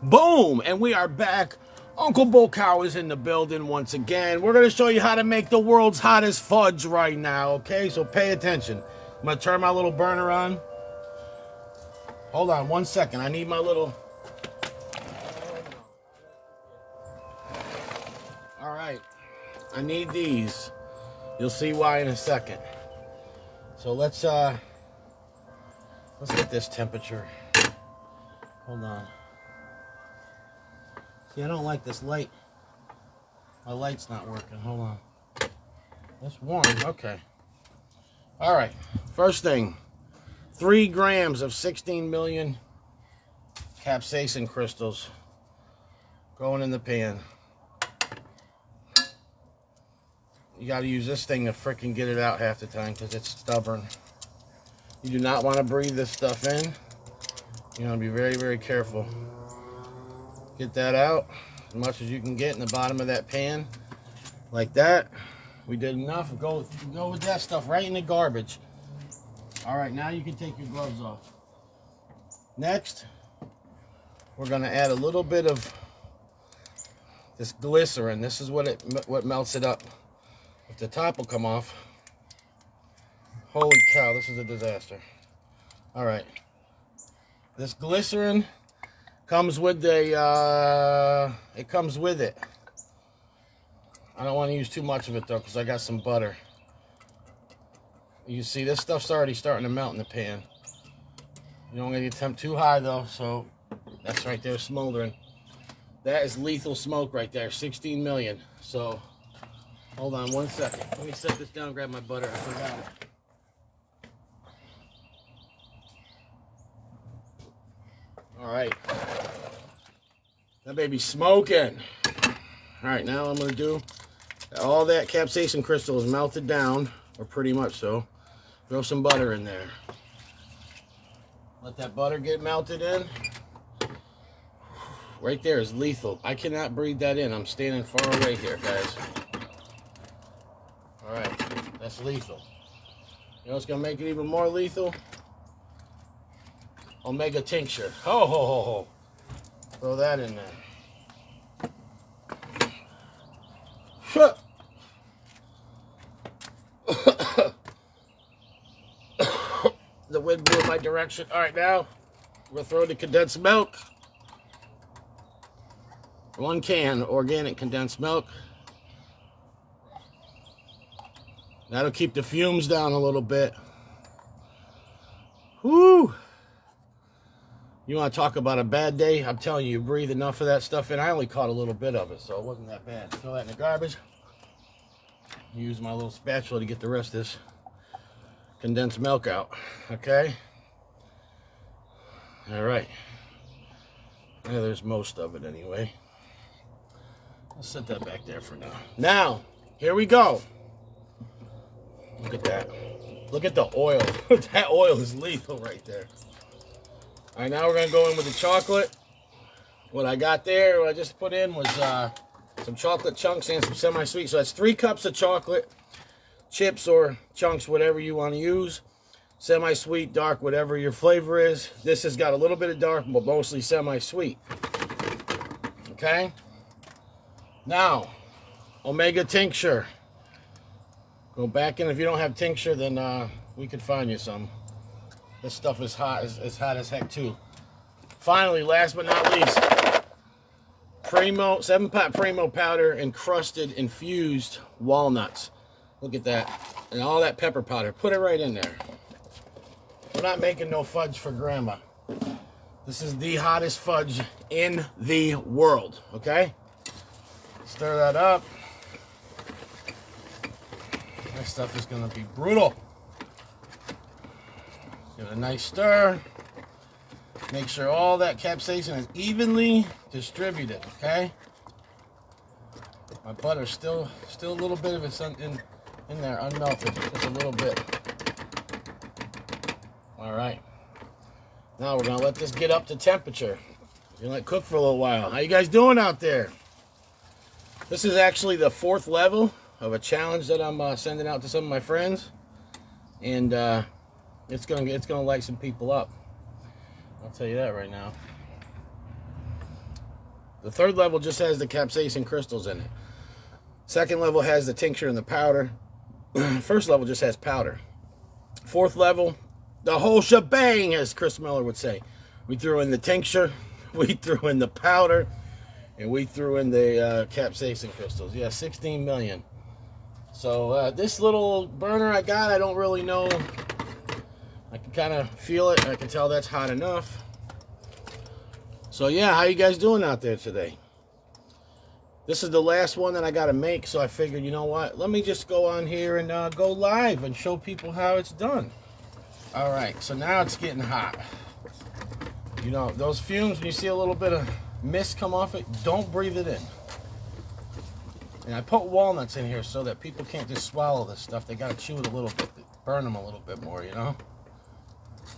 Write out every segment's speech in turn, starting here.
Boom! And we are back. Uncle Bocow is in the building once again. We're going to show you how to make the world's hottest fudge right now, okay? So pay attention. I'm going to turn my little burner on. Hold on 1 second. I need my little... All right. I need these. You'll see why in a second. So let's get this temperature. Hold on. See, I don't like this light. My light's not working. Hold on. It's warm. Okay. All right. First thing. 3 grams of 16 million capsaicin crystals going in the pan. You got to use this thing to frickin' get it out half the time because it's stubborn. You do not want to breathe this stuff in. You want to be very, very careful. Get that out as much as you can get in the bottom of that pan. Like that. We did enough. Go with that stuff right in the garbage. All right, now you can take your gloves off. Next, we're going to add a little bit of this glycerin. This is what melts it up. If the top will come off. Holy cow, this is a disaster. All right. This glycerin comes with it comes with it. I don't want to use too much of it though, because I got some butter. You see, this stuff's already starting to melt in the pan. You don't want to get the temp too high though, so that's right there smoldering. That is lethal smoke right there, 16 million. So, hold on 1 second. Let me set this down and grab my butter. I forgot it. All right. That baby's smoking. All right, now I'm going to do all that capsaicin crystal is melted down, or pretty much so. Throw some butter in there. Let that butter get melted in. Right there is lethal. I cannot breathe that in. I'm standing far away here, guys. All right, that's lethal. You know what's going to make it even more lethal? Omega tincture. Ho, ho, ho, ho. Throw that in there. The wind blew in my direction. All right, now we're going to throw the condensed milk. 1 can organic condensed milk. That'll keep the fumes down a little bit. Whoo! You want to talk about a bad day? I'm telling you, you breathe enough of that stuff in. I only caught a little bit of it, so it wasn't that bad. Throw that in the garbage. Use my little spatula to get the rest of this condensed milk out. Okay? All right. Yeah, there's most of it anyway. I'll set that back there for now. Now, here we go. Look at that. Look at the oil. That oil is lethal right there. All right, now we're going to go in with the chocolate. What I got there, what I just put in was some chocolate chunks and some semi-sweet. So that's 3 cups of chocolate, chips or chunks, whatever you want to use. Semi-sweet, dark, whatever your flavor is. This has got a little bit of dark, but mostly semi-sweet. Okay? Now, omega tincture. Go back in. If you don't have tincture, then we could find you some. This stuff is hot, it's hot as heck too. Finally, last but not least, Primo, 7-pot Primo powder, encrusted, infused walnuts. Look at that. And all that pepper powder. Put it right in there. We're not making no fudge for grandma. This is the hottest fudge in the world, okay? Stir that up. This stuff is gonna be brutal. Give it a nice stir. Make sure all that capsaicin is evenly distributed, okay? My butter's still a little bit of it's in there, unmelted, just a little bit. All right. Now we're gonna let this get up to temperature. We're gonna let it cook for a little while. How you guys doing out there? This is actually the 4th level of a challenge that I'm sending out to some of my friends, and it's gonna light some people up. I'll tell you that right now. The third level just has the capsaicin crystals in it. Second level has the tincture and the powder. First level just has powder. Fourth level, the whole shebang, as Chris Miller would say. We threw in the tincture, we threw in the powder, and we threw in the capsaicin crystals. Yeah, 16 million. So this little burner I got, I don't really know. I can kind of feel it. I can tell that's hot enough. So yeah, how you guys doing out there today? This is the last one that I got to make, so I figured, you know what? Let me just go on here and go live and show people how it's done. All right, so now it's getting hot. You know, those fumes, when you see a little bit of mist come off it, don't breathe it in. And I put walnuts in here so that people can't just swallow this stuff. They got to chew it a little bit, burn them a little bit more, you know?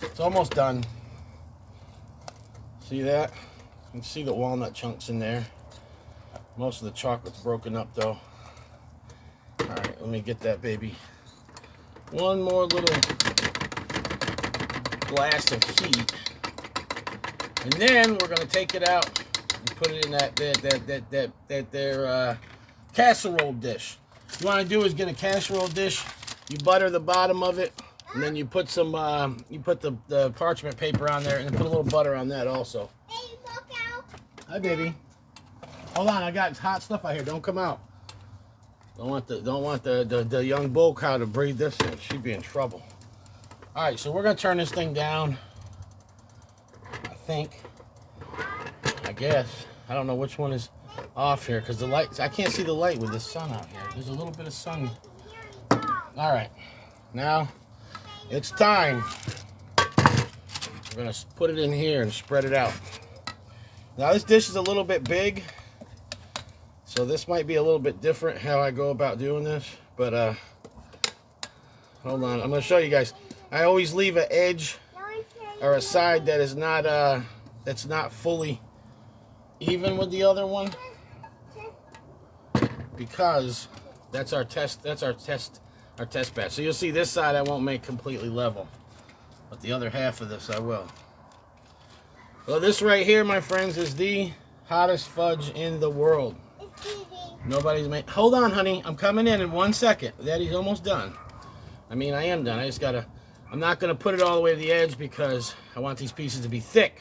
It's almost done. See that? You can see the walnut chunks in there. Most of the chocolate's broken up though. All right, let me get that baby. One more little blast of heat. And then we're gonna take it out and put it in that casserole dish. What you wanna do is get a casserole dish, you butter the bottom of it, and then you put some, you put the parchment paper on there and then put a little butter on that also. Hey, look out. Hi, baby. Hold on, I got hot stuff out here. Don't come out. Don't want the young bull cow to breathe this in. She'd be in trouble. All right, so we're gonna turn this thing down. I guess. I don't know which one is off here because the lights. I can't see the light with the sun out here. There's a little bit of sun. All right, now it's time. We're gonna put it in here and spread it out. Now this dish is a little bit big. So this might be a little bit different how I go about doing this, but hold on, I'm gonna show you guys. I always leave an edge or a side that is not that's not fully even with the other one, because that's our test batch. So you'll see this side I won't make completely level, but the other half of this I will. Well, this right here, my friends, is the hottest fudge in the world. Nobody's made. Hold on, honey. I'm coming in 1 second. Daddy's almost done. I mean, I am done. I just gotta. I'm not gonna put it all the way to the edge because I want these pieces to be thick.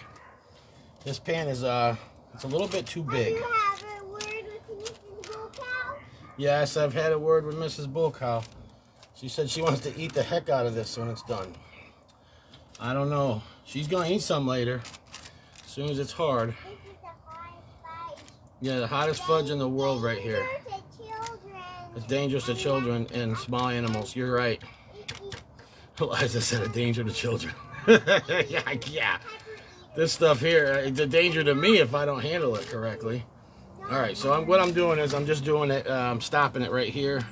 This pan is it's a little bit too big. You have a word with Mrs. Bull Cow? Yes, I've had a word with Mrs. Bull Cow. She said she wants to eat the heck out of this when it's done. I don't know. She's gonna eat some later, as soon as it's hard. Yeah, the hottest fudge in the world right here. It's dangerous to children and small animals. You're right. Eliza said a danger to children. yeah. This stuff here, it's a danger to me if I don't handle it correctly. All right, so what I'm doing is I'm just doing it. I'm stopping it right here.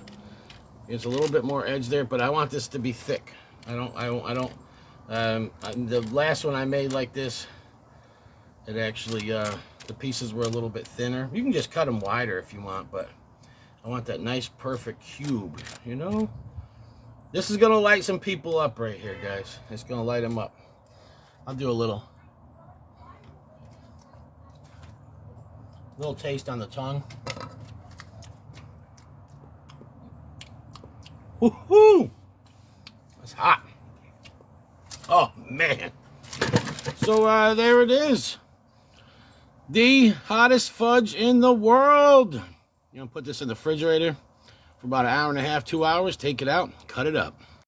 It's a little bit more edge there, but I want this to be thick. The last one I made like this, it actually the pieces were a little bit thinner. You can just cut them wider if you want, but I want that nice perfect cube, you know? This is gonna light some people up right here, guys. It's gonna light them up. I'll do a little taste on the tongue. Woohoo! It's hot. Oh man. So there it is. The hottest fudge in the world. You're gonna put this in the refrigerator for about 1.5 hours, 2 hours, take it out, cut it up.